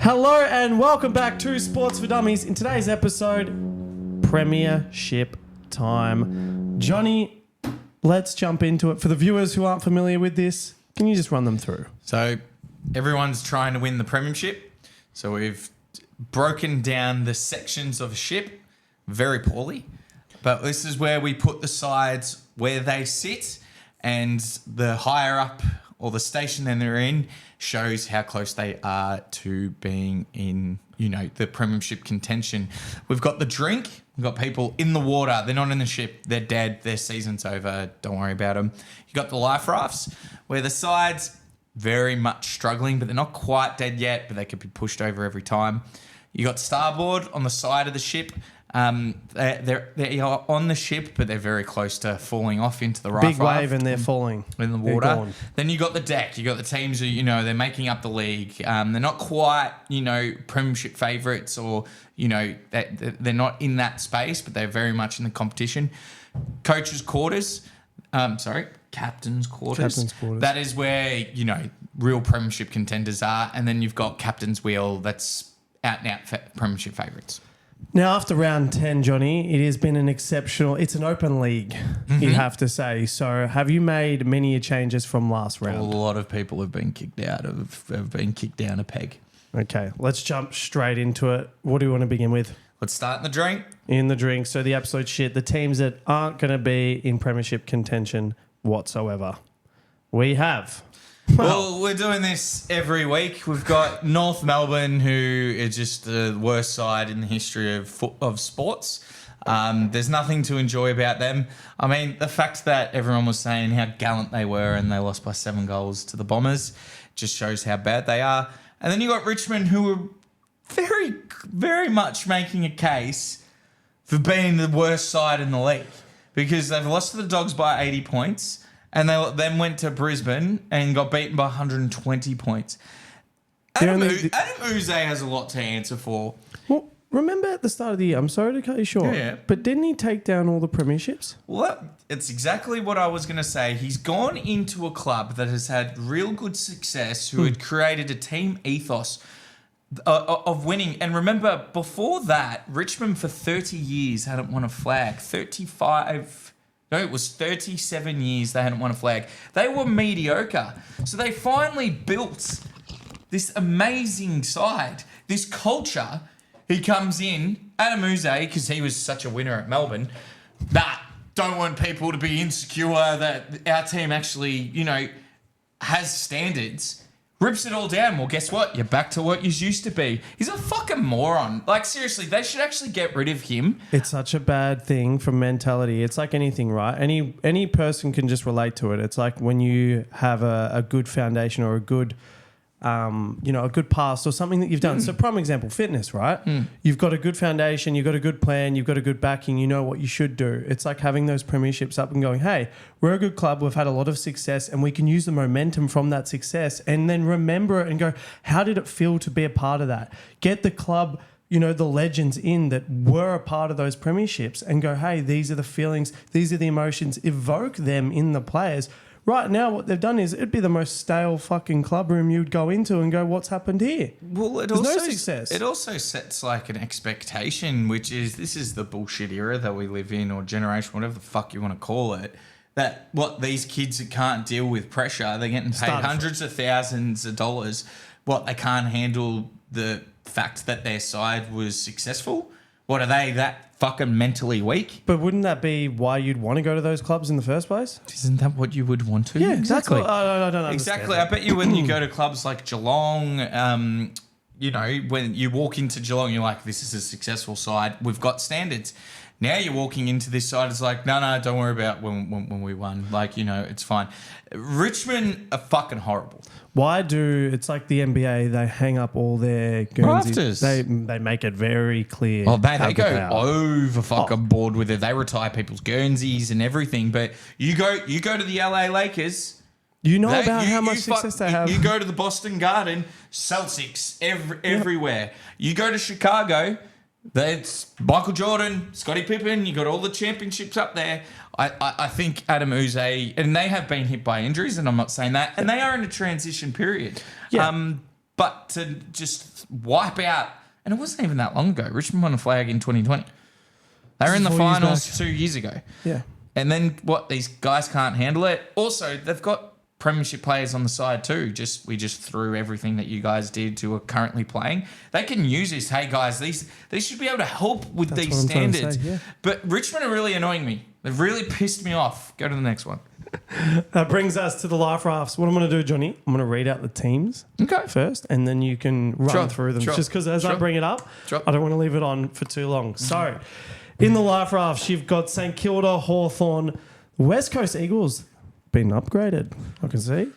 Hello and welcome back to Sports for Dummies. In today's episode, Premiership time. Johnny, let's jump into it. For the viewers who aren't familiar with this, can you just run them through? So everyone's trying to win the Premiership. So we've broken down the sections of a ship very poorly. But this is where we put the sides where they sit, and the higher up or the station that they're in shows how close they are to being in, the Premiership contention. We've got the drink. We've got people in the water. They're not in the ship. They're dead. Their season's over. Don't worry about them. You got the life rafts, where the sides very much struggling, but they're not quite dead yet, but they could be pushed over every time. You got starboard on the side of the ship. They are on the ship, but they're very close to falling off into the raft. Big wave and they're falling in the water. Then you got the deck. You got the teams who, they're making up the league. They're not quite, Premiership favourites, or, they're not in that space, but they're very much in the competition. Captain's quarters. Captain's quarters. That is where, real Premiership contenders are. And then you've got Captain's Wheel. That's out and out Premiership favourites. Now, after round 10, Johnny, it has been it's an open league, you'd have to say. So have you made many changes from last round? A lot of people have been kicked down a peg. Okay, let's jump straight into it. What do you want to begin with? Let's start in the drink. In the drink. So the absolute shit, the teams that aren't going to be in Premiership contention whatsoever. We have... Well, we're doing this every week. We've got North Melbourne, who is just the worst side in the history of sports. There's nothing to enjoy about them. I mean, the fact that everyone was saying how gallant they were and they lost by 7 goals to the Bombers just shows how bad they are. And then you got Richmond, who were very, very much making a case for being the worst side in the league, because they've lost to the Dogs by 80 points. And they then went to Brisbane and got beaten by 120 points. Adam Uze has a lot to answer for. Well, remember at the start of the year, I'm sorry to cut you short, but didn't he take down all the premierships? Well, it's exactly what I was going to say. He's gone into a club that has had real good success, who had created a team ethos of winning. And remember, before that, Richmond for 30 years hadn't won a flag. 37 years they hadn't won a flag. They were mediocre. So they finally built this amazing side, this culture. He comes in, Adam Uze, because he was such a winner at Melbourne, don't want people to be insecure that our team actually, has standards. Rips it all down. Well, guess what? You're back to what you used to be. He's a fucking moron. Like, seriously, they should actually get rid of him. It's such a bad thing for mentality. It's like anything, right? Any person can just relate to it. It's like when you have a good foundation or a good, a good past or something that you've done. So prime example, fitness, right? You've got a good foundation, you've got a good plan, you've got a good backing, you know what you should do. It's like having those premierships up and going, hey, we're a good club, we've had a lot of success, and we can use the momentum from that success and then remember it and go, how did it feel to be a part of that? Get the club, the legends in that were a part of those premierships and go, hey, these are the feelings, these are the emotions, evoke them in the players. Right now, what they've done is it'd be the most stale fucking club room you'd go into and go, what's happened here? Well, There's no success. It also sets like an expectation, which is this is the bullshit era that we live in, or generation, whatever the fuck you want to call it, that these kids that can't deal with pressure, they're getting paid hundreds of thousands of dollars. They can't handle the fact that their side was successful? What, are they that fucking mentally weak? But wouldn't that be why you'd want to go to those clubs in the first place? Isn't that what you would want to? Yeah, exactly. I don't understand. Exactly. I bet you when you go to clubs like Geelong, when you walk into Geelong, you're like, this is a successful side. We've got standards. Now you're walking into this side, it's like, no, don't worry about when we won. Like, it's fine. Richmond are fucking horrible. It's like the NBA, they hang up all their Guernseys. They make it very clear. Oh, they go over fucking board with it. They retire people's Guernseys and everything. But you go to the LA Lakers. About how much success they have. You go to the Boston Garden, Celtics everywhere. You go to Chicago, that's Michael Jordan, Scottie Pippen. You got all the championships up there. I think Adam Uze, and they have been hit by injuries, and I'm not saying that, and they are in a transition period. Yeah. But to just wipe out, and it wasn't even that long ago. Richmond won a flag in 2020. They were in the 4 years finals back. 2 years ago. Yeah. And then what? These guys can't handle it. Also, they've got Premiership players on the side too. We just threw everything that you guys did to are currently playing. They can use this. Hey guys, these should be able to help with That's these what I'm trying to standards. say, yeah. But Richmond are really annoying me. They've really pissed me off. Go to the next one. That brings us to the life rafts. What I'm going to do, Johnny, I'm going to read out the teams Okay. first, and then you can run through them. Sure. Just because as I Sure. bring it up, Sure. I don't want to leave it on for too long. So, in the life rafts, you've got St Kilda, Hawthorn, West Coast Eagles been upgraded, I can see,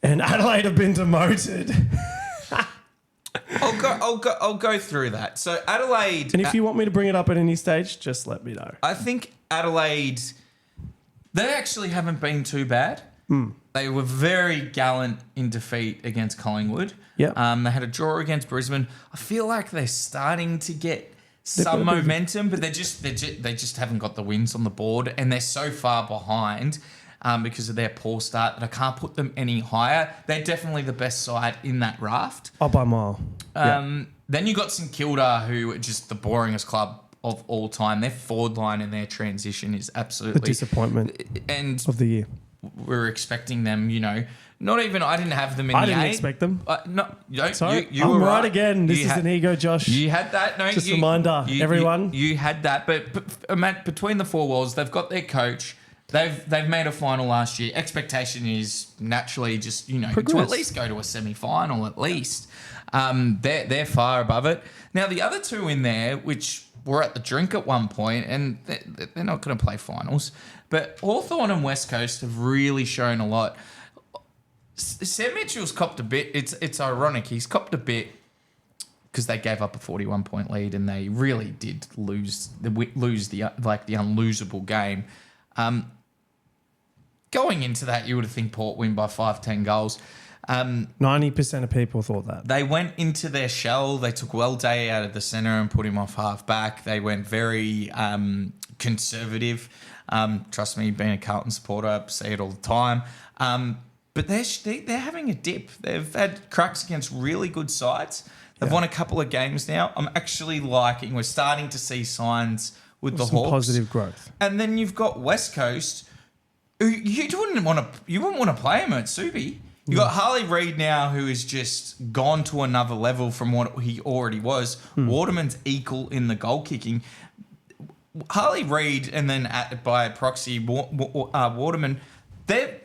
and Adelaide have been demoted. I'll go through that. So Adelaide, And if you want me to bring it up at any stage, just let me know. I think Adelaide, they actually haven't been too bad. They were very gallant in defeat against Collingwood. Yep. They had a draw against Brisbane. I feel like they're starting to get some got a bit of- momentum, but they just haven't got the wins on the board, and they're so far behind because of their poor start that I can't put them any higher. They're definitely the best side in that raft. Up by a mile. Then you got St Kilda, who are just the boringest club of all time. Their forward line and their transition is absolutely The disappointment and of the year. we're expecting them, not even I didn't have them in I the didn't eight. expect them. No, Sorry, you I'm were right again. This You is had- an ego, Josh. You had that. No, Just a reminder, everyone. You had that, but Matt, between the four walls, they've got their coach. They've made a final last year. Expectation is naturally just to Progress. at least go to a semi-final at least. They're far above it. Now the other two in there, which were at the drink at one point, and they're not going to play finals. But Hawthorn and West Coast have really shown a lot. Sam Mitchell's copped a bit. It's ironic. He's copped a bit because they gave up a 41-point lead and they really did lose the unlosable game. Going into that, you would have think Port win by 5-10 goals. 90% of people thought that. They went into their shell. They took Well Day out of the centre and put him off half back. They went very conservative. Trust me, being a Carlton supporter, I say it all the time. But they're having a dip. They've had cracks against really good sides. They've won a couple of games now. I'm actually liking. We're starting to see signs with the Some Hawks. positive growth. And then you've got West Coast. Who you wouldn't want to play him at Subi. You got Harley Reid now, who has just gone to another level from what he already was. Waterman's equal in the goal kicking. Harley Reid, and then by proxy, Waterman. They're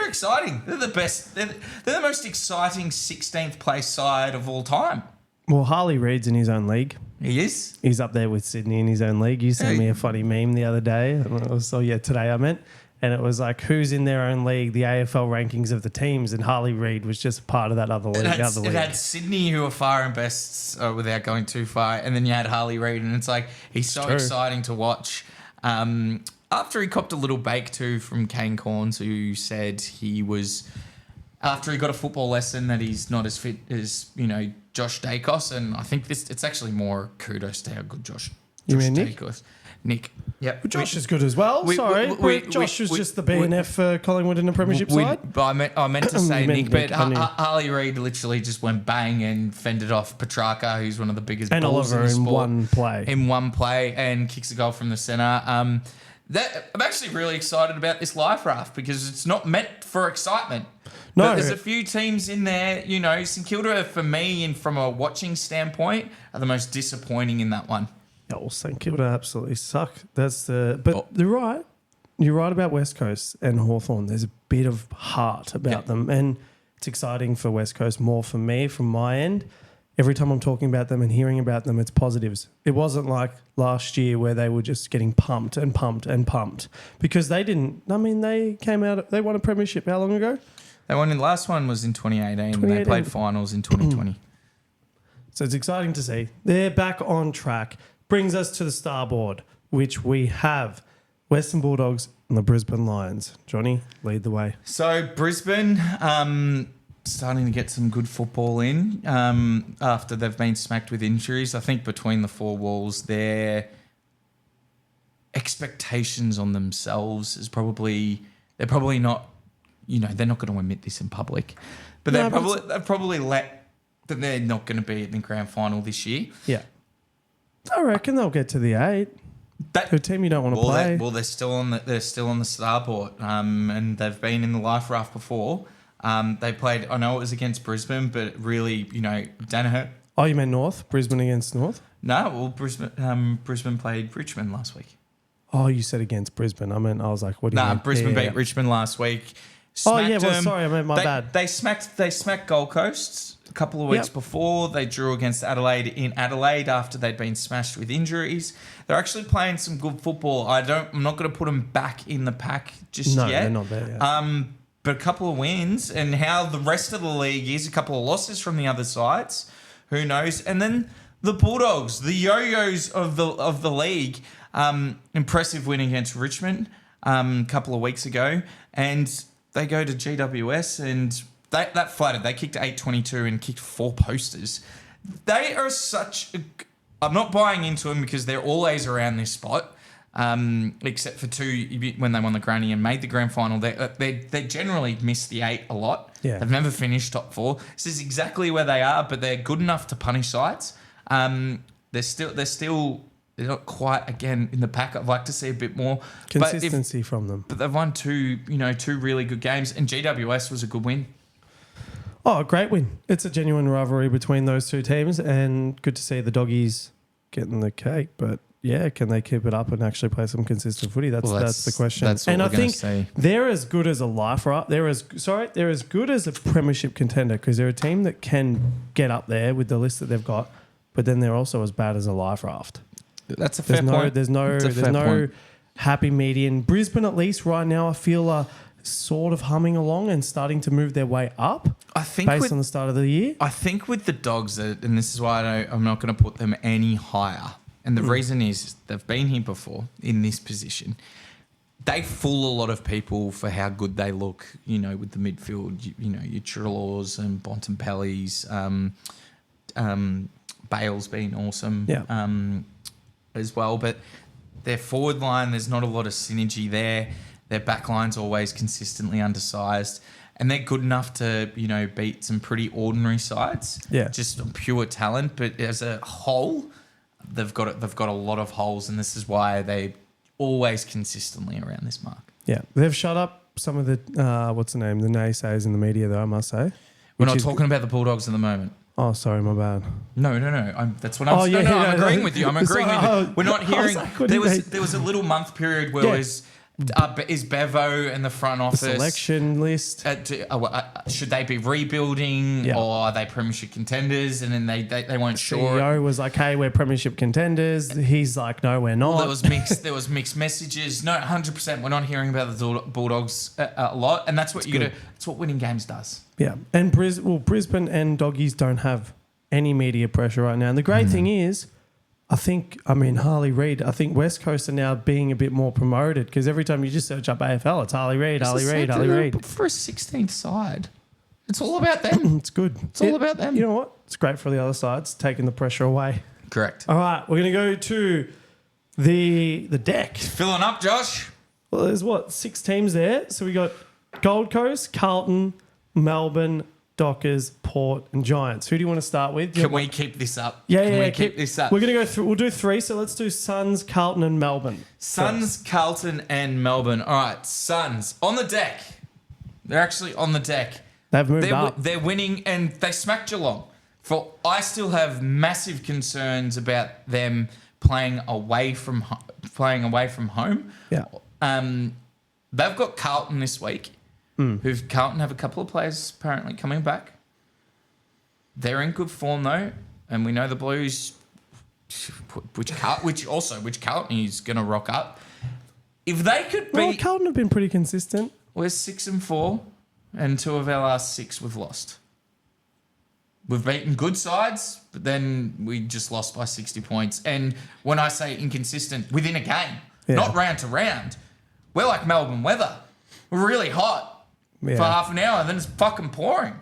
exciting. They're the best. They're the most exciting 16th place side of all time. Well, Harley Reid's in his own league. He is. He's up there with Sydney in his own league. You sent me a funny meme the other day. Today I meant. And it was like, who's in their own league, the AFL rankings of the teams. And Harley Reid was just part of that other league. It had Sydney, who are far and best without going too far. And then you had Harley Reid. And it's like, he's so exciting to watch. After he copped a little bake too from Kane Corns, who said he was, after he got a football lesson, that he's not as fit as, Josh Dacos. And I think it's actually more kudos to how good Josh mean Nick? Dacos. Nick. Yep. Josh is good as well. Josh was just the BNF for Collingwood in the Premiership side. I meant to say Nick, but I knew. Harley Reid literally just went bang and fended off Petrarca, who's one of the biggest And balls Oliver in the in sport. one one play, and kicks a goal from the centre. I'm actually really excited about this life raft because it's not meant for excitement. No. But there's a few teams in there, St Kilda for me and from a watching standpoint are the most disappointing in that one. Yeah, well, St Kilda absolutely suck. But you're right. You're right about West Coast and Hawthorn. There's a bit of heart about them. And it's exciting for West Coast, more for me, from my end. Every time I'm talking about them and hearing about them, it's positives. It wasn't like last year where they were just getting pumped and pumped and pumped because they didn't. I mean, they won a premiership how long ago? The last one was in 2018. They played finals in 2020. So it's exciting to see. They're back on track. Brings us to the starboard, which we have Western Bulldogs and the Brisbane Lions. Johnny, lead the way. So Brisbane starting to get some good football in after they've been smacked with injuries. I think between the four walls, their expectations on themselves is they're probably not, they're not going to admit this in public, But No, they've probably let that they're not going to be in the grand final this year. Yeah. I reckon they'll get to the 8. A team you don't want to play. They're still on the starboard, and they've been in the life raft before. They played. I know it was against Brisbane, but really, Danaher. Oh, you meant North? Brisbane against North? No, well, Brisbane played Richmond last week. Oh, you said against Brisbane. I was like, what do you mean? Brisbane beat Richmond last week. Sorry, I meant my bad. They smacked Gold Coast a couple of weeks before. They drew against Adelaide in Adelaide after they'd been smashed with injuries. They're actually playing some good football. I'm not going to put them back in the pack just yet. No, they're not there yet. But a couple of wins, and how the rest of the league is, a couple of losses from the other sides, who knows? And then the Bulldogs, the yo-yos of the league, impressive win against Richmond a couple of weeks ago, and they go to GWS and that flattered. They kicked 8-22 and kicked 4 posters. They are I'm not buying into them because they're always around this spot. Except for 2 when they won the granny and made the grand final. They generally miss the 8 a lot. Yeah. They've never finished top 4. This is exactly where they are, but they're good enough to punish sides. They're not quite again in the pack. I'd like to see a bit more Consistency from them. But they've won 2 really good games, and GWS was a good win. Oh, a great win. It's a genuine rivalry between those 2 teams, and good to see the Doggies getting the cake. But yeah, can they keep it up and actually play some consistent footy? That's the question. That's what and we're I think say. they're as good as a life, right? They're as good as a premiership contender because they're a team that can get up there with the list that they've got, but then they're also as bad as a life raft. That's a fair point. There's no happy median. Brisbane, at least right now, I feel are sort of humming along and starting to move their way up. I think based on the start of the year. I think with the Dogs, and this is why I'm not going to put them any higher. And the reason is they've been here before in this position. They fool a lot of people for how good they look, with the midfield, your Trelaws and Bontempellis, Bale's been awesome as well. But their forward line, there's not a lot of synergy there. Their back line's always consistently undersized. And they're good enough to, beat some pretty ordinary sides. Yeah. Just on pure talent. But as a whole, they've got a lot of holes, and this is why they always consistently around this mark. Yeah. They've shut up some of the, the naysayers in the media, though, I must say. We're not talking about the Bulldogs at the moment. Oh, sorry, my bad. No. That's what I'm saying. I'm agreeing with you. I'm agreeing with you. We're not hearing. There was a little month period where it was is Bevo and the front office the selection list? Should they be rebuilding or are they premiership contenders? And then they weren't sure. CEO was like, "Hey, we're premiership contenders." He's like, "No, we're not." Well, there was mixed messages. No, 100%. We're not hearing about the Bulldogs a lot, and that's what That's what winning games does. Yeah, and Brisbane and Doggies don't have any media pressure right now. And the great thing is, Harley Reid, I think West Coast are now being a bit more promoted because every time you just search up AFL, it's Harley Reid. For a 16th side. It's all about them. It's good. It's all about them. You know what? It's great for the other side. It's taking the pressure away. Correct. All right, we're going to go to the deck. Filling up, Josh. Well, there's 6 teams there. So we got Gold Coast, Carlton, Melbourne, Dockers, Port, and Giants. Who do you want to start with? Can we keep this up? Can we keep this up? We're going to go through. We'll do 3. So let's do Suns, Carlton, and Melbourne. Suns, Carlton, and Melbourne. All right, Suns on the deck. They're actually on the deck. They've moved up. They're winning, and they smacked Geelong. I still have massive concerns about them playing away from home. Yeah. They've got Carlton this week. Carlton have a couple of players apparently coming back. They're in good form though, and we know the Blues, which Carlton is going to rock up. If they could beat, Carlton have been pretty consistent. We're 6-4, and 2 of our last 6 we've lost. We've beaten good sides, but then we just lost by 60 points. And when I say inconsistent, within a game, not round to round, we're like Melbourne weather. We're really hot. For half an hour, and then it's fucking pouring.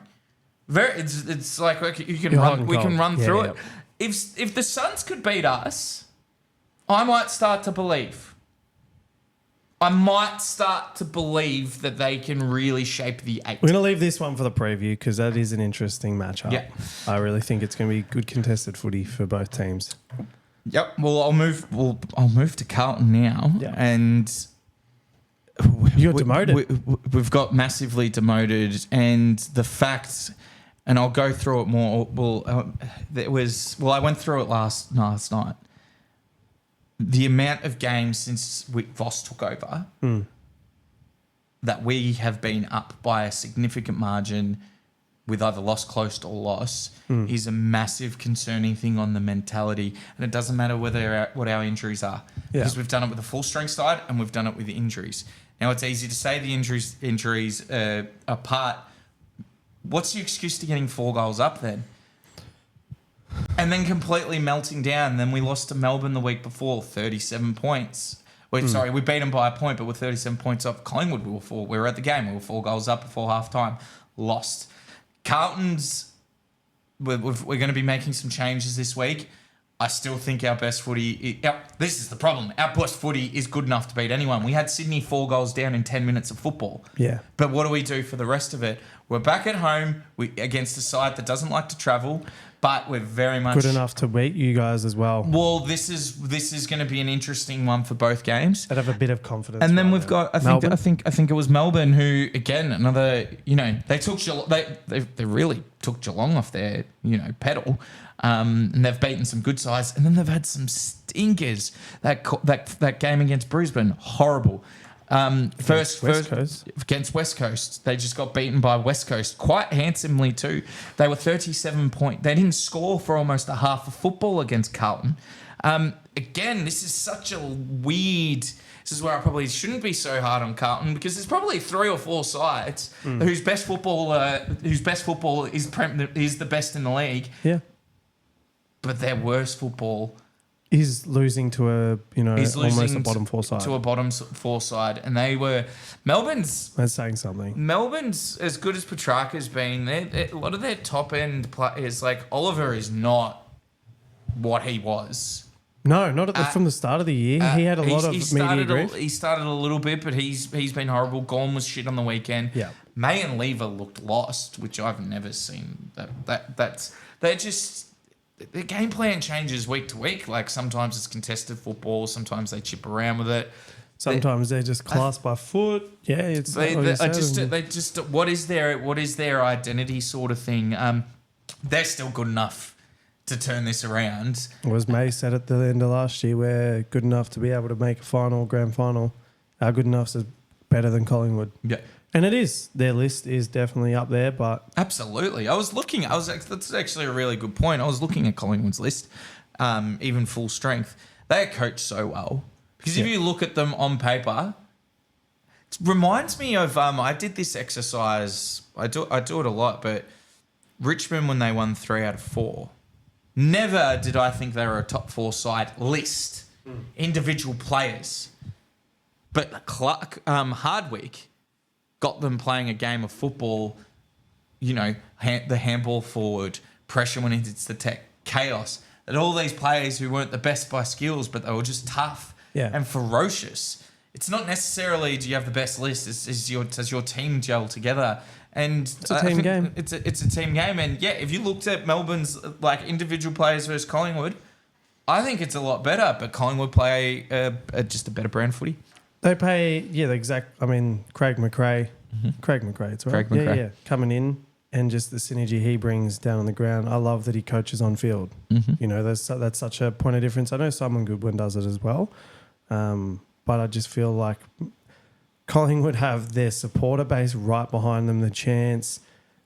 It's like we can run through it. If the Suns could beat us, I might start to believe. I might start to believe that they can really shape the 8. We're going to leave this one for the preview because that is an interesting matchup. Yeah. I really think it's going to be good contested footy for both teams. Yep. Well, I'll move to Carlton now, Yeah. and You got demoted. We've got massively demoted, and the fact, and I'll go through it more. Well, I went through it last night. The amount of games since Voss took over that we have been up by a significant margin with either loss close or loss is a massive concerning thing on the mentality. And it doesn't matter what our injuries are, because we've done it with the full strength side and we've done it with the injuries. Now, it's easy to say the injuries are part. What's the excuse to getting 4 goals up then? And then completely melting down. Then we lost to Melbourne the week before, 37 points. Sorry, we beat them by a point, but with 37 points off Collingwood, we were at the game. We were 4 goals up before half-time. Lost. Carlton's, we're going to be making some changes this week. I still think our best footy... this is the problem. Our best footy is good enough to beat anyone. We had Sydney 4 goals down in 10 minutes of football. Yeah. But what do we do for the rest of it? We're back at home against a side that doesn't like to travel, but we're very much... Good enough to beat you guys as well. Well, this is going to be an interesting one for both games. I'd have a bit of confidence. And then we've got, I think it was Melbourne who, again, another, they took they really took Geelong off their, pedal, and they've beaten some good sides, and then they've had some stinkers. That game against Brisbane, horrible. First against West Coast, they just got beaten by West Coast quite handsomely too. They were 37 point. They didn't score for almost a half of football against Carlton. Again, this is such a weird. This is where I probably shouldn't be so hard on Carlton, because there's probably 3 or 4 sides whose best football is the best in the league. Yeah, but their worst football is losing to almost a bottom 4 side. To a bottom 4 side. And they were... Melbourne's... That's saying something. Melbourne's, as good as Petrarca's been, a lot of their top-end players, like Oliver is not what he was. No, not from the start of the year. He had a lot of media grief. He started a little bit, but he's been horrible. Gorn was shit on the weekend. Yeah. May and Lever looked lost, which I've never seen. They're just... The game plan changes week to week. Like, sometimes it's contested football, sometimes they chip around with it. Sometimes they're just classed by foot. Yeah, it's what is their identity sort of thing. They're still good enough to turn this around. Was May said at the end of last year, we're good enough to be able to make a grand final. Our good enough's is better than Collingwood. Yeah. And it is. Their list is definitely up there, but... Absolutely. That's actually a really good point. I was looking at Collingwood's list, even full strength. They are coached so well. Because if you look at them on paper, it reminds me of... I did this exercise. I do it a lot, but Richmond, when they won 3 out of 4, never did I think they were a top 4 side list. Individual players. But Hardwick got them playing a game of football, the handball forward, pressure when it's the tech, chaos. And all these players who weren't the best by skills, but they were just tough and ferocious. It's not necessarily do you have the best list, does your team gel together? And it's a team game. It's a team game. And yeah, if you looked at Melbourne's individual players versus Collingwood, I think it's a lot better, but Collingwood play just a better brand footy. They pay, Craig McRae. Craig McRae, it's right. Craig McRae. Yeah, coming in and just the synergy he brings down on the ground. I love that he coaches on field. Mm-hmm. That's such a point of difference. I know Simon Goodwin does it as well, but I just feel like Collingwood have their supporter base right behind them, the chants.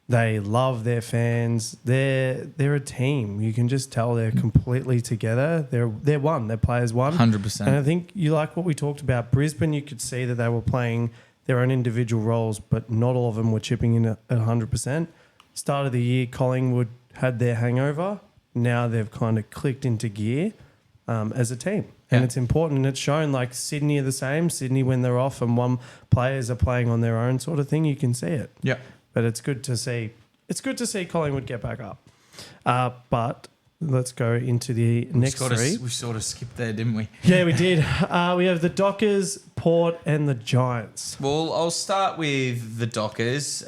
They love their fans. They're a team. You can just tell they're completely together. They're one. Their players one. 100%. And I think you like what we talked about. Brisbane, you could see that they were playing their own individual roles, but not all of them were chipping in at 100%. Start of the year, Collingwood had their hangover. Now they've kind of clicked into gear as a team. And it's important, and it's shown. Like Sydney are the same. Sydney, when they're off and one players are playing on their own sort of thing, you can see it. Yeah. But it's good to see. It's good to see Collingwood get back up. But let's go into the next three. We sort of skipped there, didn't we? Yeah, we did. We have the Dockers, Port, and the Giants. Well, I'll start with the Dockers.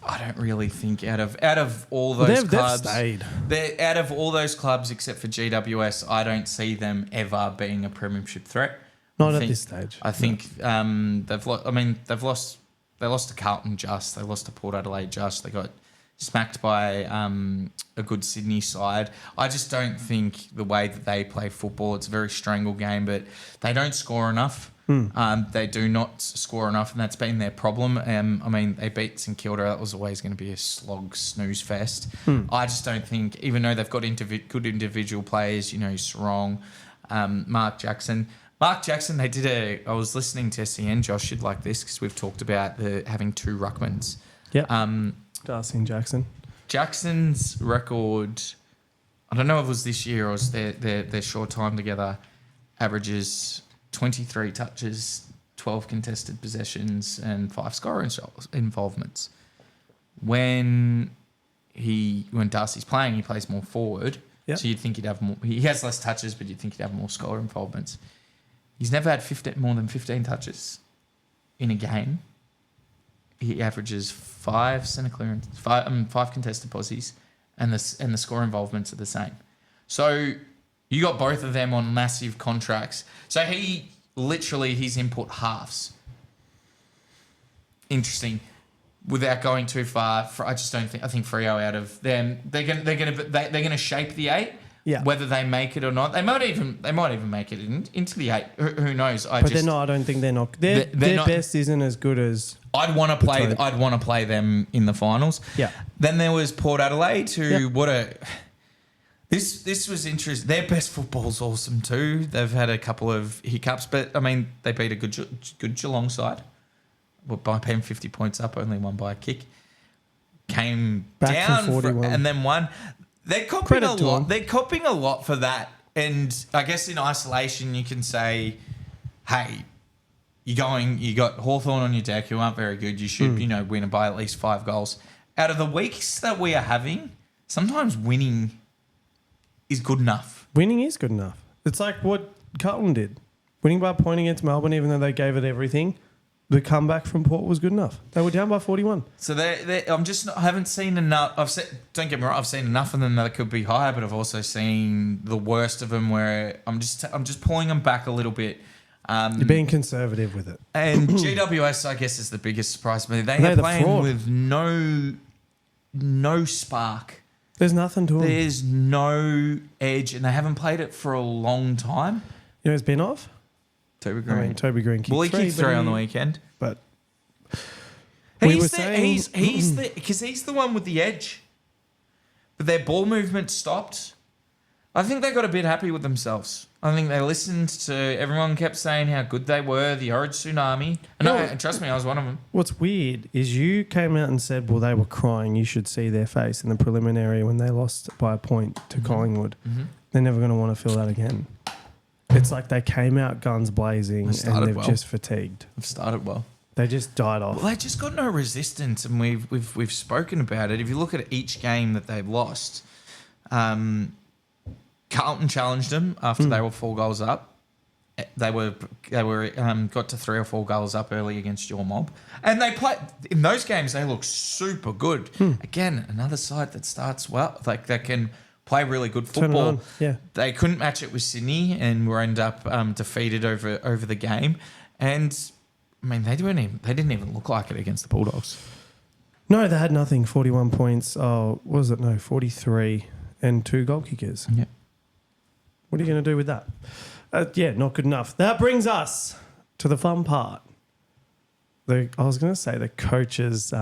I don't really think out of all those clubs, they've stayed. Out of all those clubs except for GWS, I don't see them ever being a premiership threat. Not at this stage. I think they've lost. I mean, they lost to Carlton just. They lost to Port Adelaide just. They got smacked by a good Sydney side. I just don't think the way that they play football, it's a very strangle game, but they don't score enough. They do not score enough, and that's been their problem. I mean, they beat St Kilda. That was always going to be a slog snooze fest. I just don't think, even though they've got good individual players, Sarong, Mark Jackson, I was listening to SEN, Josh, you'd like this, because we've talked about having two ruckmans. Yeah. Darcy and Jackson. Jackson's record, I don't know if it was this year or was their short time together, averages 23 touches, 12 contested possessions, and 5 scoring involvements. When Darcy's playing, he plays more forward. Yep. So you'd think he'd have more. He has less touches, but you'd think he'd have more score involvements. He's never had more than 15 touches in a game. He averages 5 centre clearance, 5 contested posies, and the score involvements are the same. So you got both of them on massive contracts. So his input halves. Interesting. Without going too far, I just don't think. I think Freo out of them, they're gonna shape the 8. Yeah. Whether they make it or not, they might even make it into the 8. Who knows? They're not. I don't think they're not. Their best isn't as good as. I'd want to play them in the finals. Yeah. Then there was Port Adelaide, This was interesting. Their best football's awesome too. They've had a couple of hiccups, but I mean they beat a good Geelong side, by paying 50 points up, only won by a kick. Came back down from 41. and then won. They're copying a lot. They're copying a lot for that. And I guess in isolation, you can say, "Hey, you got Hawthorn on your deck who aren't very good. You should, win by at least 5 goals." Out of the weeks that we are having, sometimes winning is good enough. Winning is good enough. It's like what Carlton did. Winning by a point against Melbourne, even though they gave it everything, the comeback from Port was good enough. They were down by 41. So I haven't seen enough. Don't get me wrong, I've seen enough of them that could be higher, but I've also seen the worst of them where I'm just pulling them back a little bit. You're being conservative with it. And GWS, I guess, is the biggest surprise to me. They're playing with no spark. There's nothing to them. There's no edge, and they haven't played it for a long time. You know who's been off? Toby Green. I mean, Toby Green kicked 3. Well, he kicked 3 on the weekend. But he's the one with the edge. But their ball movement stopped. I think they got a bit happy with themselves. I think they listened to everyone kept saying how good they were, the Orange Tsunami. And trust me, I was one of them. What's weird is you came out and said, well, they were crying. You should see their face in the preliminary when they lost by a point to Collingwood. Mm-hmm. They're never going to want to feel that again. It's like they came out guns blazing and they've just fatigued. They've started well. They just died off. Well, they just got no resistance, and we've spoken about it. If you look at each game that they've lost, Carlton challenged them after they were 4 goals up. They got to 3 or 4 goals up early against your mob, and they played in those games. They look super good. Again, another side that starts well, like that can play really good football. Yeah, they couldn't match it with Sydney, and were end up defeated over the game. And I mean, they didn't even look like it against the Bulldogs. No, they had nothing. 41 points. Oh, what was it? No, 43 and 2 goal kickers. Yeah. What are you going to do with that? Not good enough. That brings us to the fun part. I was going to say the coaches...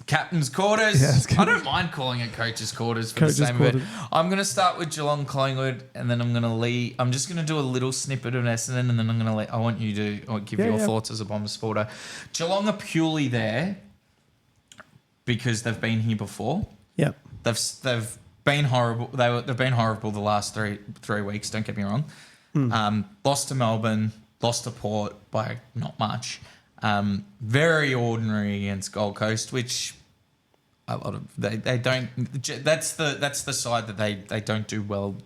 Captain's quarters. Yeah, I don't mind calling it coaches' quarters for the same of it. I'm going to start with Geelong Collingwood, and then I'm going to leave. I'm just going to do a little snippet of Essendon, and then I'm going to I want you to give your thoughts as a Bomber supporter. Geelong are purely there because they've been here before. Yep. They've been horrible. They've been horrible the last three weeks. Don't get me wrong. Lost to Melbourne, lost to Port by not much. Very ordinary against Gold Coast, which a lot of they don't. That's the side that they don't do well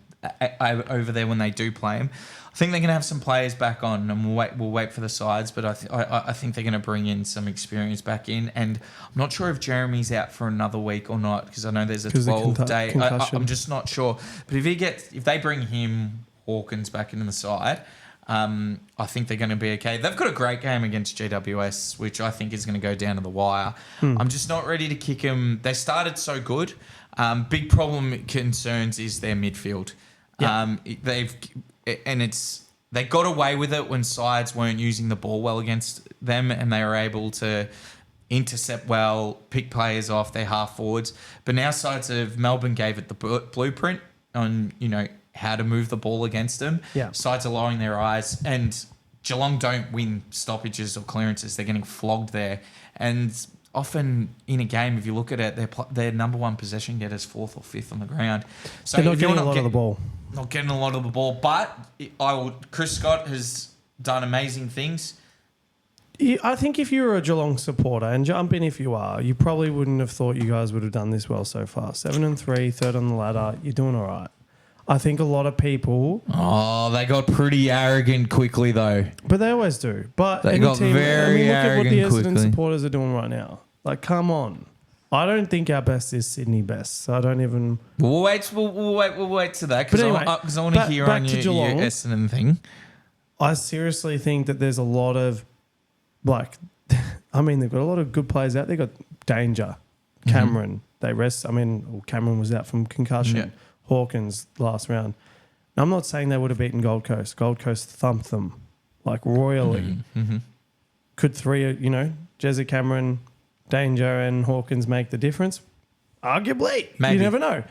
over there when they do play him. I think they're going to have some players back on, and we'll wait for the sides. But I think they're going to bring in some experience back in, and I'm not sure if Jeremy's out for another week or not because I know there's a 12-day. I'm just not sure. But if they bring him Hawkins back into the side, I think they're going to be okay. They've got a great game against GWS, which I think is going to go down to the wire. I'm just not ready to kick them. They started so good. Big problem concerns is their midfield. Yeah. They got away with it when sides weren't using the ball well against them, and they were able to intercept well, pick players off their half forwards. But now sides of Melbourne gave it the blueprint on how to move the ball against them. Yeah. Sides are lowering their eyes, and Geelong don't win stoppages or clearances. They're getting flogged there, and often in a game, if you look at it, their number one possession getters 4th or 5th on the ground. So they're not getting a lot of the ball. Not getting a lot of the ball, but Chris Scott has done amazing things. I think if you were a Geelong supporter, and jump in if you are, you probably wouldn't have thought you guys would have done this well so far. 7-3, third on the ladder, you're doing all right. I think a lot of people... Oh, they got pretty arrogant quickly, though. But they always do. But they got very arrogant quickly. Look at what the Essendon supporters are doing right now. Like, come on. I don't think our best is Sydney best, so I don't even... We'll wait to that, because anyway, I want to hear on your Essendon thing. I seriously think that there's a lot of... they've got a lot of good players out. They've got Danger, Cameron. They rest... Cameron was out from concussion. Yeah. Hawkins last round. Now, I'm not saying they would have beaten Gold Coast. Gold Coast thumped them, royally. Could three, Jezza, Cameron, Danger and Hawkins make the difference? Arguably. Maybe. You never know.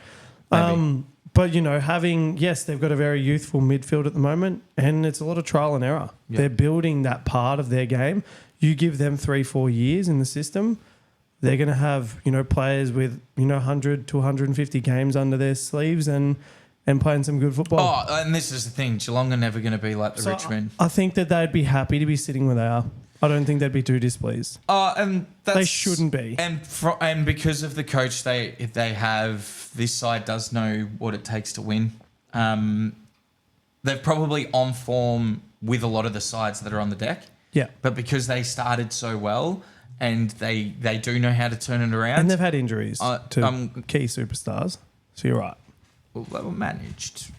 But, they've got a very youthful midfield at the moment, and it's a lot of trial and error. Yep. They're building that part of their game. You give them 3-4 years in the system, they're going to have, players with, 100 to 150 games under their sleeves and playing some good football. Oh, and this is the thing. Geelong are never going to be like the Richmond. I think that they'd be happy to be sitting where they are. I don't think they'd be too displeased. They shouldn't be. And because of the coach they have, this side does know what it takes to win. They're probably on form with a lot of the sides that are on the deck. Yeah. But because they started so well... And they do know how to turn it around. And they've had injuries to key superstars. So you're right. Well, they were managed.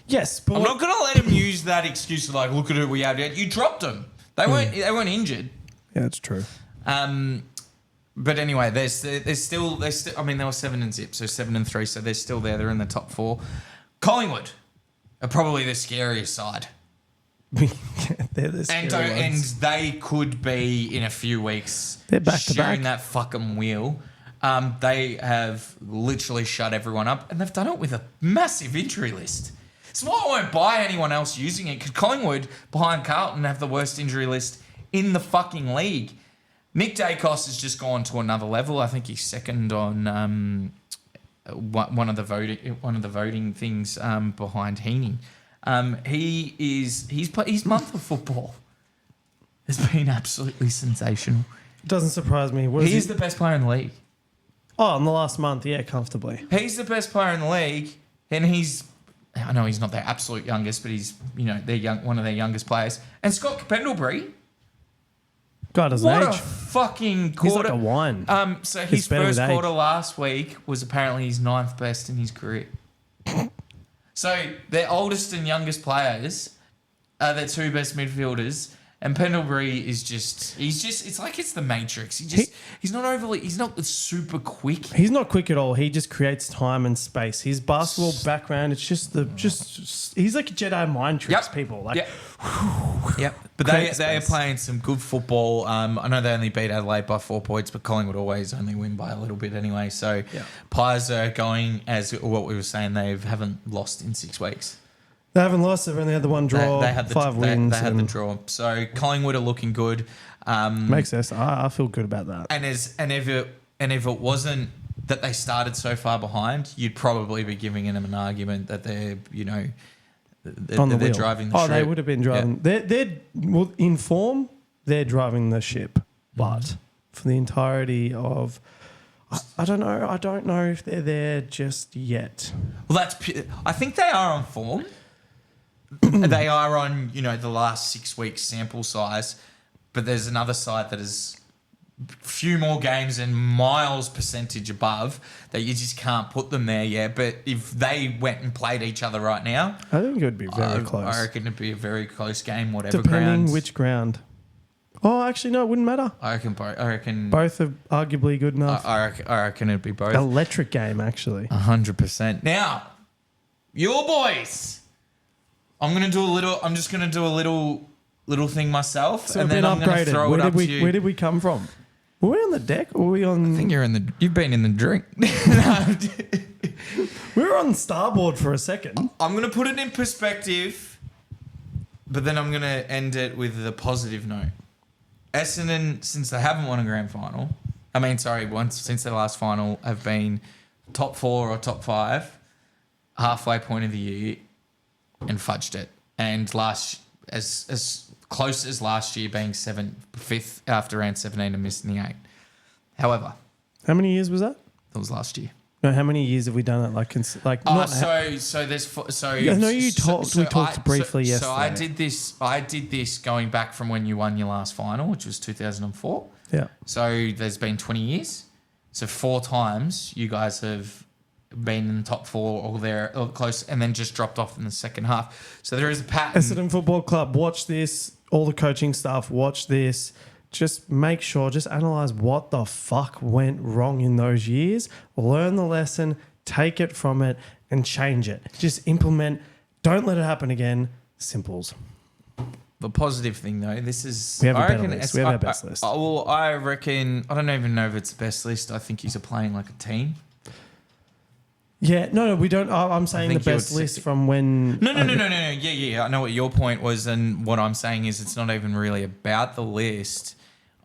Yes, but... I'm not going to let them use that excuse of look at who we have. You dropped them. They weren't injured. Yeah, that's true. But anyway, they're still. They were 7-0, so 7-3. So they're still there. They're in the top 4. Collingwood are probably the scariest side. They're the scary and they could be in a few weeks. They're back to back. Sharing that fucking wheel. They have literally shut everyone up, and they've done it with a massive injury list. It's why I won't buy anyone else using it, because Collingwood, behind Carlton, have the worst injury list in the fucking league. Nick Dacos has just gone to another level. I think he's second on one of the voting things behind Heaney. His month of football has been absolutely sensational. Doesn't surprise me. He's the best player in the league. Oh, in the last month, yeah, comfortably. He's the best player in the league, and I know he's not their absolute youngest, but he's one of their youngest players. And Scott Pendlebury, God doesn't age. What a fucking quarter! He's like a wine. So his first quarter last week was apparently his 9th best in his career. So their oldest and youngest players are their 2 best midfielders, and Pendlebury is it's like it's the Matrix. He's not super quick. He's not quick at all. He just creates time and space. His basketball background, it's just he's like a Jedi mind tricks people. Yep. But they are playing some good football. I know they only beat Adelaide by 4 points, but Collingwood always only win by a little bit anyway. So Pies are going, as what we were saying, they haven't lost in 6 weeks. They haven't lost. They've only had the one draw. They had 5 wins. They had the draw. So Collingwood are looking good. Makes sense. I feel good about that. And if it wasn't that they started so far behind, you'd probably be giving them an argument that they're they're driving the ship. They would have been driving. Yeah. They're in form. They're driving the ship, but for the entirety of, I don't know. I don't know if they're there just yet. Well, I think they are on form. They are on, the last 6 weeks sample size. But there's another side that is few more games and miles percentage above that you just can't put them there yet. But if they went and played each other right now, I think it would be very close. I reckon it'd be a very close game, whatever Depending which ground. Oh, actually, no, it wouldn't matter. I reckon Both are arguably good enough. I reckon it'd be both. Electric game, actually. 100%. Now, your boys. I'm just gonna do a little thing myself, So and we've then been I'm gonna upgraded. throw it up to you. Where did we come from? Were we on the deck or were we on... I think you've been in the drink. We were on starboard for a second. I'm going to put it in perspective, but then I'm going to end it with a positive note. Essendon, since they haven't won a grand final, since their last final, have been top 4 or top 5, halfway point of the year, and fudged it. And as close as last year being 5th after round 17 and missing the 8. However, How many years was that? that was last year. No, how many years have we done it? I know you talked. We talked briefly yesterday. So I did this going back from when you won your last final, which was 2004. Yeah. So there's been 20 years. So 4 times you guys have been in the top 4 or there or close, and then just dropped off in the second half. So there is a pattern. Essendon Football Club, watch this. All the coaching staff, watch this. Just make sure, just analyse what the fuck went wrong in those years. Learn the lesson, take it from it, and change it. Just implement. Don't let it happen again. Simples. The positive thing, though, this is... We have a better list. We have our best list. Well, I reckon... I don't even know if it's the best list. I think he's playing like a team. Yeah, no, we don't. I'm saying the best list from when... No. Yeah. I know what your point was, and what I'm saying is it's not even really about the list.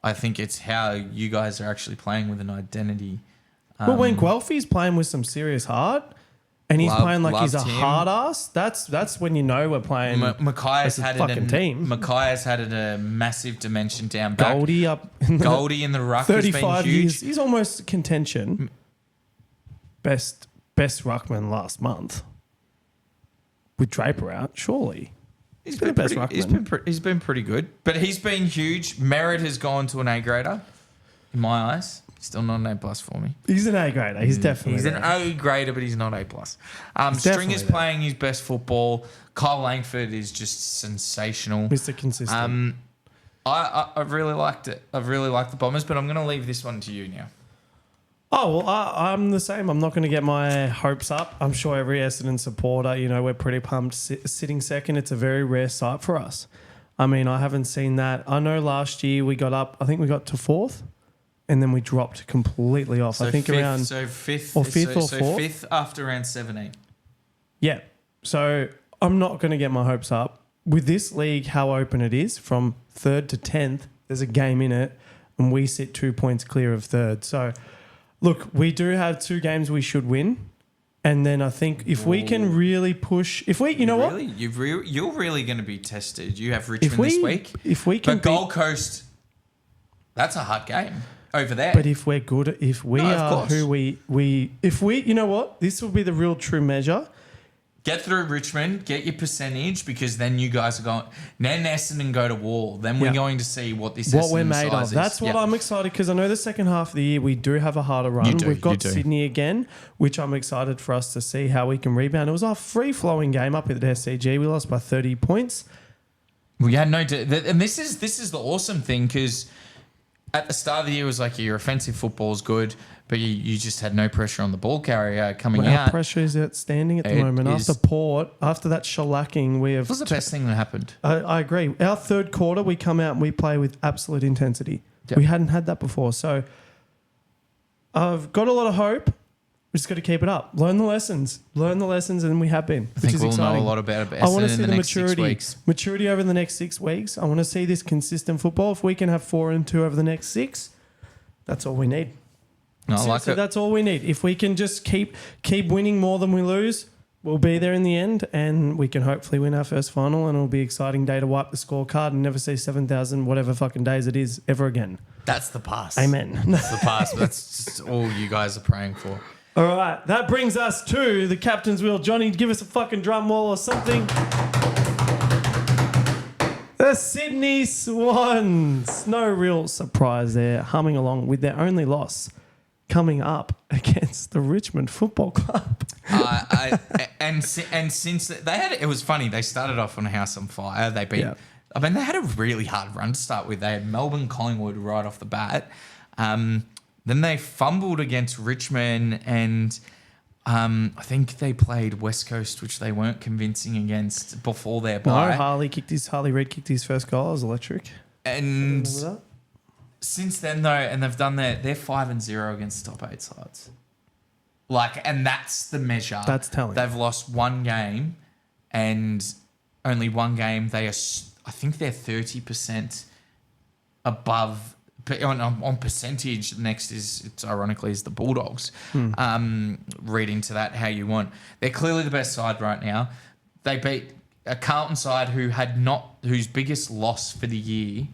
I think it's how you guys are actually playing with an identity. Well, when Guelphy's playing with some serious heart, and he's playing like he's a hard ass, that's when you know we're playing Mackay's as a fucking team. Mackay's had a massive dimension down back. Goldie up. Goldie in the ruck has been 35 huge. years. He's almost contention. Best ruckman last month. With Draper out, surely. He's been pretty good. But he's been huge. Merritt has gone to an A grader, in my eyes. Still not an A plus for me. He's an A grader. He's definitely an A grader, but he's not A plus. Stringer's playing his best football. Kyle Langford is just sensational. Mr. Consistent. I've really liked it. I've really liked the Bombers, but I'm going to leave this one to you now. Oh, well, I'm the same. I'm not going to get my hopes up. I'm sure every Essendon supporter, we're pretty pumped sitting second. It's a very rare sight for us. I mean, I haven't seen that. I know last year we got up, I think we got to 4th, and then we dropped completely off. I think fifth, around... fifth or 5th or 4th? So 5th after round 17. Yeah. So I'm not going to get my hopes up. With this league, how open it is, from 3rd to 10th, there's a game in it, and we sit 2 points clear of 3rd. So... Look, we do have 2 games we should win. And then I think if we can really push... You're really going to be tested. You have Richmond this week. If we can... But Gold Coast, that's a hard game over there. But if we're good... If we are who we... If we... You know what? This will be the real true measure. Get through Richmond, get your percentage, because then you guys are going... Then Essendon go to war. Then we're going to see what we're made of. That's what I'm excited, because I know the second half of the year we do have a harder run. We've got Sydney again, which I'm excited for us to see how we can rebound. It was a free-flowing game up at the SCG. We lost by 30 points. We had no... And this is the awesome thing, because at the start of the year it was like your offensive football is good, but you just had no pressure on the ball carrier coming out. Our pressure is outstanding at the moment. After Port, after that shellacking, we have... What was the best thing that happened? I agree. Our third quarter, we come out and we play with absolute intensity. Yep. We hadn't had that before. So I've got a lot of hope. We just got to keep it up. Learn the lessons, and we have been, which is exciting. Know a lot about it. I want to see the maturity over the next 6 weeks. I want to see this consistent football. If we can have 4-2 over the next 6, that's all we need. No, I like it. That's all we need. If we can just keep winning more than we lose, we'll be there in the end, and we can hopefully win our first final, and it'll be an exciting day to wipe the scorecard and never see 7,000 whatever fucking days it is ever again. That's the past. Amen. That's the past. That's just all you guys are praying for. All right, that brings us to the captain's wheel. Johnny, give us a fucking drum roll or something. The Sydney Swans. No real surprise there, humming along with their only loss coming up against the Richmond Football Club. And since they had, it was funny. They started off on a house on fire. They beat. Yeah. I mean, they had a really hard run to start with. They had Melbourne, Collingwood right off the bat. Then they fumbled against Richmond, and I think they played West Coast, which they weren't convincing against before their bye. No, Harley Reid kicked his first goal. It was electric. And since then, though, and they've done they're 5-0 against top 8 sides. And that's the measure. That's telling. They've lost one game, and only one game. I think they're 30% above. On percentage, next it's ironically is the Bulldogs. Read into that how you want. They're clearly the best side right now. They beat a Carlton side whose biggest loss for the year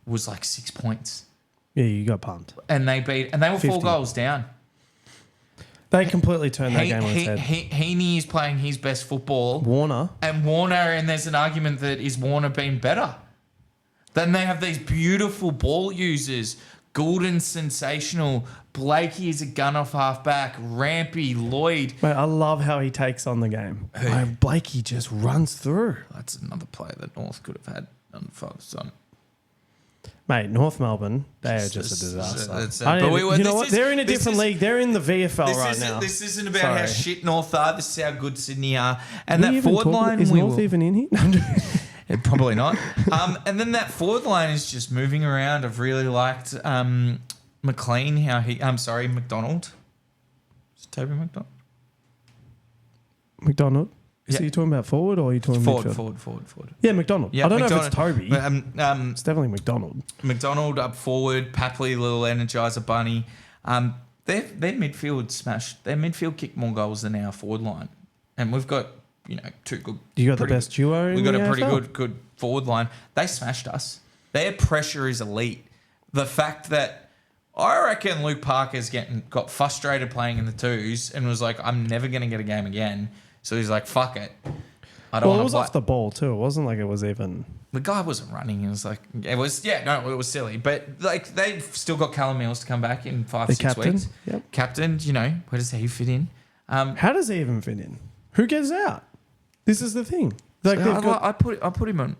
was 6 points. Yeah, you got pumped. And they were 4 goals down. They completely turned that game on its head. Heaney is playing his best football. Warner, and there's an argument that is Warner been better. Then they have these beautiful ball users. Goulden, sensational. Blakey is a gun-off half-back. Rampy, Lloyd. Mate, I love how he takes on the game. Blakey just runs through. That's another player that North could have had on the focus on. Mate, North Melbourne, they are just a disaster. You know what? They're in a different league. They're in the VFL right now. This isn't about how shit North are. This is how good Sydney are. And that forward line... Is North even in here? Probably not. And then that forward line is just moving around. I've really liked McLean, McDonald. Is it Toby McDonald? McDonald? Yeah. So you talking about forward or are you talking midfield? Forward. Yeah, McDonald. Yeah, I don't know if it's Toby. It's definitely McDonald. McDonald up forward. Papley, little energizer bunny. Their midfield smashed. Their midfield kicked more goals than our forward line. And we've got... two good. You got the best duo in the AFL? We've got a pretty good forward line. They smashed us. Their pressure is elite. The fact that I reckon Luke Parker's got frustrated playing in the twos and was like, I'm never going to get a game again. So he's like, fuck it. I don't want to play. It was off the ball too. It wasn't like it was even... The guy wasn't running. It was it was silly. But they've still got Callum Mills to come back in 5-6 weeks. Yep. Captain, where does he fit in? How does he even fit in? Who gets out? This is the thing. I put him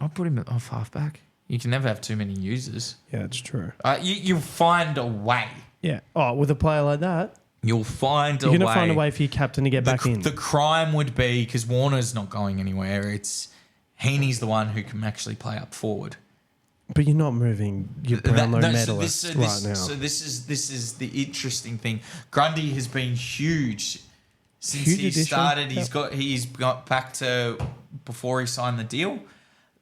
off halfback. You can never have too many users. Yeah, it's true. You'll find a way. Yeah. Oh, with a player like that, you'll find a way. You're going to find a way for your captain to get back in. The crime would be, because Warner's not going anywhere, it's Heaney's the one who can actually play up forward. But you're not moving your Brownlow medalist right now. So this is the interesting thing. Grundy has been huge since he started. He's got back to before he signed the deal.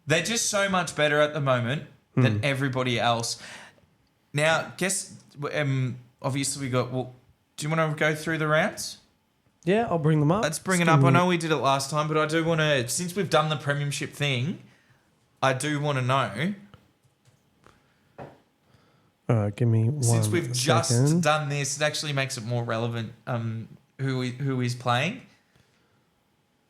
They're just so much better at the moment than everybody else. Now, obviously we got... Well, do you want to go through the rounds? Yeah, I'll bring them up. Let's bring it up. I know we did it last time, but I do want to... Since we've done the Premiership thing, I do want to know... Give me one Since we've just second. done this, it actually makes it more relevant who is playing.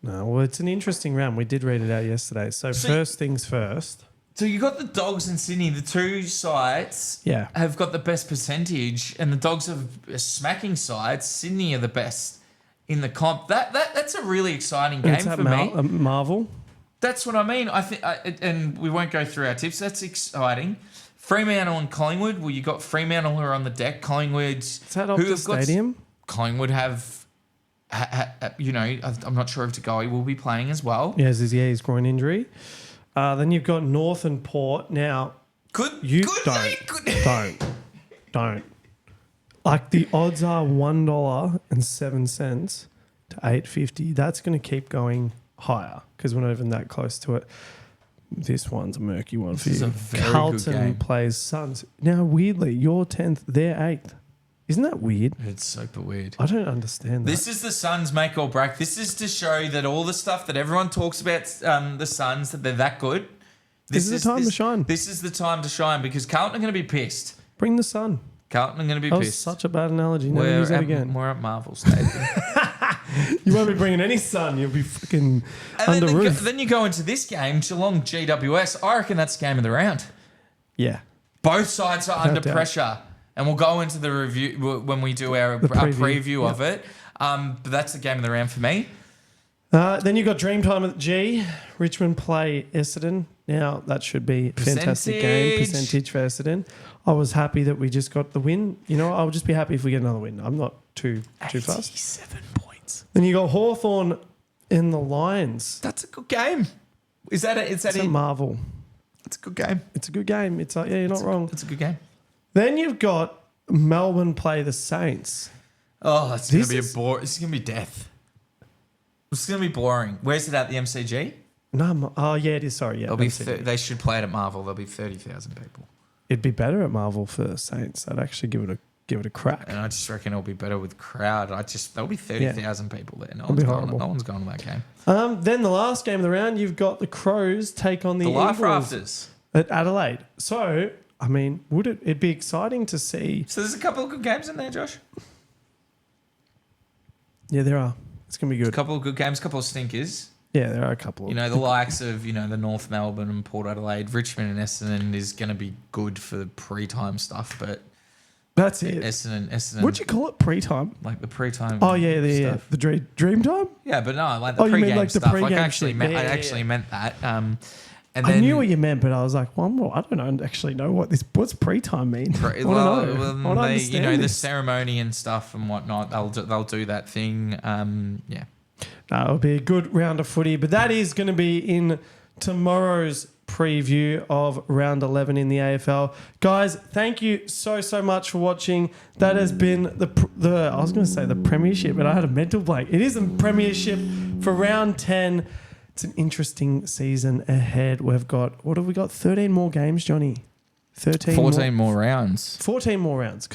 No, well, it's an interesting round. We did read it out yesterday. So first things first. So you got the Dogs in Sydney. The two sides have got the best percentage, and the Dogs have a smacking side. Sydney are the best in the comp. That's a really exciting game for me. Marvel. That's what I mean. I think, and we won't go through our tips. That's exciting. Fremantle and Collingwood. Well, you got Fremantle who are on the deck. Collingwood. Is that Optus Stadium? Collingwood have. I'm not sure if Tagawi will be playing as well. Yes, his groin injury. Then you've got North and Port. Now, don't. Like the odds are $1.07 to $8.50. That's going to keep going higher because we're not even that close to it. This one's a murky one for you. This is a very Carlton good game. plays Suns. Now, weirdly, you're 10th, they're 8th. Isn't that weird? It's super weird. I don't understand that. This is the Suns make or break. This is to show that all the stuff that everyone talks about, the Suns, that they're that good. This is the time to shine. This is the time to shine because Carlton are going to be pissed. Bring the sun. Carlton are going to be That was pissed. such a bad analogy. Never use that again. We're at Marvel Stadium. You won't be bringing any sun. You'll be fucking under roof. Then you go into this game, Geelong GWS. I reckon that's game of the round. Yeah. Both sides are under doubt. pressure. And we'll go into the review when we do our preview of it. But that's the game of the round for me. Then you've got Dreamtime at G. Richmond play Essendon. Now, that should be a fantastic game. Percentage for Essendon. I was happy that we just got the win. You know, I'll just be happy if we get another win. I'm not too fast. 87 points. Then you got Hawthorn in the Lions. That's a good game. Is that it? It's a marvel. It's a good game. It's a good game. It's like, yeah, you're not wrong. It's a good game. Then you've got Melbourne play the Saints. Oh, that's going to be This is going to be death. It's going to be boring. Where's it at, the MCG? No, oh yeah, it is. Sorry, yeah. They should play it at Marvel. There'll be 30,000 people. It'd be better at Marvel for Saints. I'd actually give it a crack. And I just reckon it'll be better with crowd. There'll be 30,000 people there. No one's going to that game. Then the last game of the round, you've got the Crows take on the Life Eagles Rafters at Adelaide. So, I mean, it'd be exciting to see. So there's a couple of good games in there, Josh. Yeah, there are. It's gonna be good. A couple of good games, a couple of stinkers. Yeah, there are a couple. You know, the likes of, the North Melbourne and Port Adelaide, Richmond and Essendon is going to be good for the pre-time stuff, but that's it. Essendon. What'd you call it? Pre-time? Like the pre-time. Oh yeah, the dream time. Yeah, but no, like the pre-game like stuff. Like I actually meant that. And then, I knew what you meant, but I was like, well, I don't actually know what's pre-time mean. The ceremony and stuff and whatnot, they'll do that thing. Yeah. No, it'll be a good round of footy, but that is going to be in tomorrow's preview of round 11 in the AFL. Guys, thank you so much for watching. That has been I was going to say the Premiership, but I had a mental blank. It is the Premiership for round 10. It's an interesting season ahead. We've got, what have we got? 13 more games, Johnny. 14 more rounds. 14 more rounds.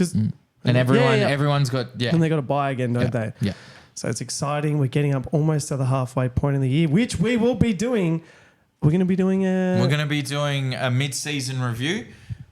And everyone's got, And they got to buy again, don't they? Yeah. So it's exciting. We're getting up almost to the halfway point of the year, which we will be doing. We're going to be doing a mid-season review.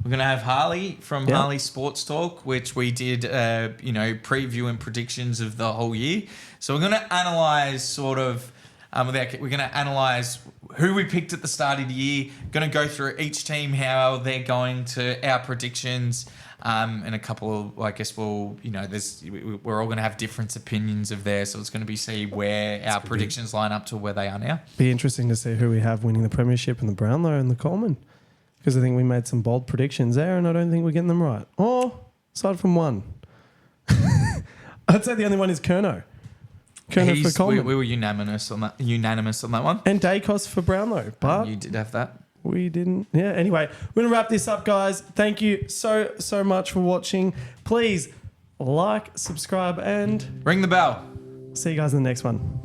We're going to have Harley from Harley Sports Talk, which we did, preview and predictions of the whole year. So we're going to analyse we're going to analyse who we picked at the start of the year, going to go through each team, how they're going to our predictions, and a couple of, I guess we're all going to have different opinions of there, so it's going to be see where our predictions line up to where they are now. Be interesting to see who we have winning the Premiership and the Brownlow and the Coleman, because I think we made some bold predictions there, and I don't think we're getting them right. Or, aside from one. I'd say the only one is Kerno. Kerno for Coleman. We were unanimous on that one. And Dacos for Brownlow. But you did have that. We didn't. Yeah, anyway, we're going to wrap this up, guys. Thank you so much for watching. Please like, subscribe, and ring the bell. See you guys in the next one.